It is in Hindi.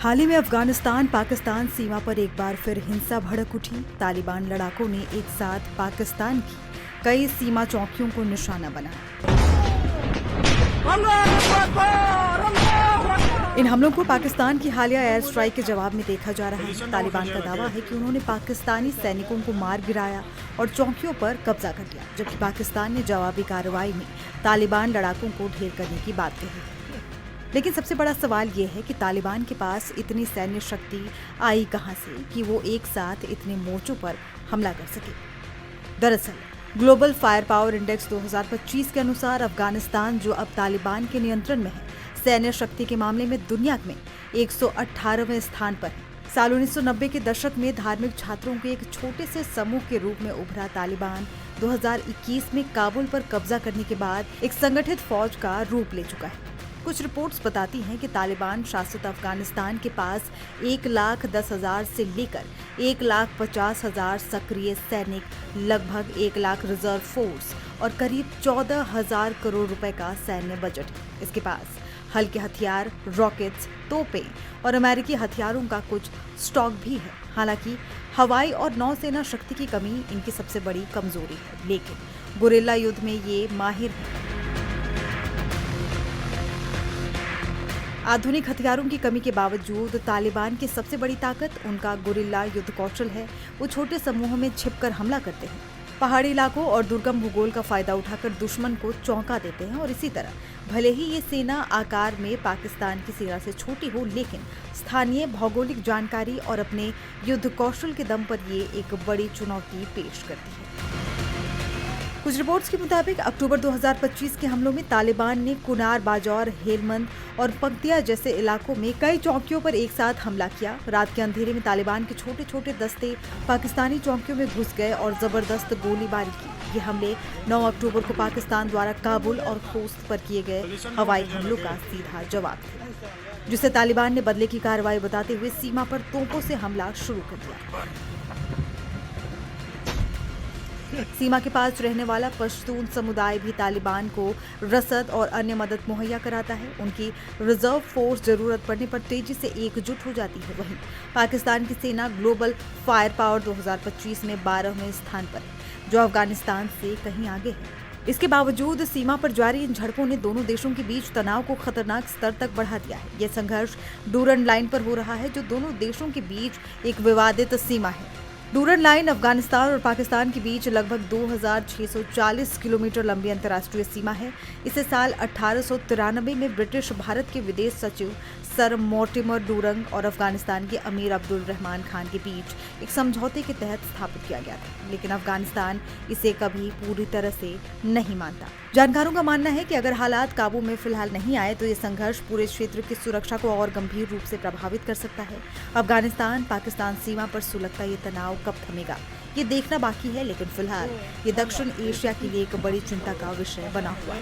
हाल ही में अफगानिस्तान पाकिस्तान सीमा पर एक बार फिर हिंसा भड़क उठी। तालिबान लड़ाकों ने एक साथ पाकिस्तान की कई सीमा चौकियों को निशाना बनाया। इन हमलों को पाकिस्तान की हालिया एयर स्ट्राइक के जवाब में देखा जा रहा है। तालिबान का दावा है कि उन्होंने पाकिस्तानी सैनिकों को मार गिराया और चौकियों पर कब्जा कर लिया, जबकि पाकिस्तान ने जवाबी कार्रवाई में तालिबान लड़ाकों को ढेर करने की बात कही। लेकिन सबसे बड़ा सवाल ये है कि तालिबान के पास इतनी सैन्य शक्ति आई कहां से कि वो एक साथ इतने मोर्चों पर हमला कर सके। दरअसल ग्लोबल फायर पावर इंडेक्स 2025 के अनुसार अफगानिस्तान, जो अब तालिबान के नियंत्रण में है, सैन्य शक्ति के मामले में दुनिया में 118वें स्थान पर है। साल 1990 के दशक में धार्मिक छात्रों के एक छोटे से समूह के रूप में उभरा तालिबान 2021 में काबुल पर कब्जा करने के बाद एक संगठित फौज का रूप ले चुका है। कुछ रिपोर्ट्स बताती हैं कि तालिबान शासित अफगानिस्तान के पास 1,10,000 से लेकर 1,50,000 सक्रिय सैनिक, लगभग 1 लाख रिजर्व फोर्स और करीब 14,000 करोड़ रुपए का सैन्य बजट है। इसके पास हल्के हथियार, रॉकेट्स, तोपें और अमेरिकी हथियारों का कुछ स्टॉक भी है। हालांकि हवाई और नौसेना शक्ति की कमी इनकी सबसे बड़ी कमजोरी है, लेकिन गुरिल्ला युद्ध में ये माहिर है। आधुनिक हथियारों की कमी के बावजूद तालिबान की सबसे बड़ी ताकत उनका गुरिल्ला युद्ध कौशल है। वो छोटे समूहों में छिपकर हमला करते हैं, पहाड़ी इलाकों और दुर्गम भूगोल का फायदा उठाकर दुश्मन को चौंका देते हैं। और इसी तरह भले ही ये सेना आकार में पाकिस्तान की सेना से छोटी हो, लेकिन स्थानीय भौगोलिक जानकारी और अपने युद्ध कौशल के दम पर ये एक बड़ी चुनौती पेश करती है। कुछ रिपोर्ट्स के मुताबिक अक्टूबर 2025 के हमलों में तालिबान ने कुनार, बाजौर, हेलमंद और पक्तिया जैसे इलाकों में कई चौकियों पर एक साथ हमला किया। रात के अंधेरे में तालिबान के छोटे छोटे दस्ते पाकिस्तानी चौकियों में घुस गए और जबरदस्त गोलीबारी की। ये हमले 9 अक्टूबर को पाकिस्तान द्वारा काबुल और खोस्त पर किए गए हवाई हमलों का सीधा जवाब थे, जिसे तालिबान ने बदले की कार्रवाई बताते हुए सीमा पर तोपों से हमला शुरू कर दिया। सीमा के पास रहने वाला पश्तून समुदाय भी तालिबान को रसद और अन्य मदद मुहैया कराता है। उनकी रिजर्व फोर्स जरूरत पड़ने पर तेजी से एकजुट हो जाती है। वहीं पाकिस्तान की सेना ग्लोबल फायर पावर 2025 में 12वें स्थान पर है, जो अफगानिस्तान से कहीं आगे है। इसके बावजूद सीमा पर जारी इन झड़पों ने दोनों देशों के बीच तनाव को खतरनाक स्तर तक बढ़ा दिया है। यह संघर्ष डूरन लाइन पर हो रहा है, जो दोनों देशों के बीच एक विवादित सीमा है। डूरन लाइन अफगानिस्तान और पाकिस्तान के बीच लगभग 2,640 किलोमीटर लंबी अंतर्राष्ट्रीय सीमा है। इसे साल 1893 में ब्रिटिश भारत के विदेश सचिव सर मोर्टिमर डूरंग और अफगानिस्तान के अमीर अब्दुल रहमान खान के बीच एक समझौते के तहत स्थापित किया गया था, लेकिन अफगानिस्तान इसे कभी पूरी तरह से नहीं मानता। जानकारों का मानना है कि अगर हालात काबू में फिलहाल नहीं आए तो ये संघर्ष पूरे क्षेत्र की सुरक्षा को और गंभीर रूप से प्रभावित कर सकता है। अफगानिस्तान पाकिस्तान सीमा पर सुलगता ये तनाव कब थमेगा, ये देखना बाकी है, लेकिन फिलहाल ये दक्षिण एशिया के लिए एक बड़ी चिंता का विषय बना हुआ है।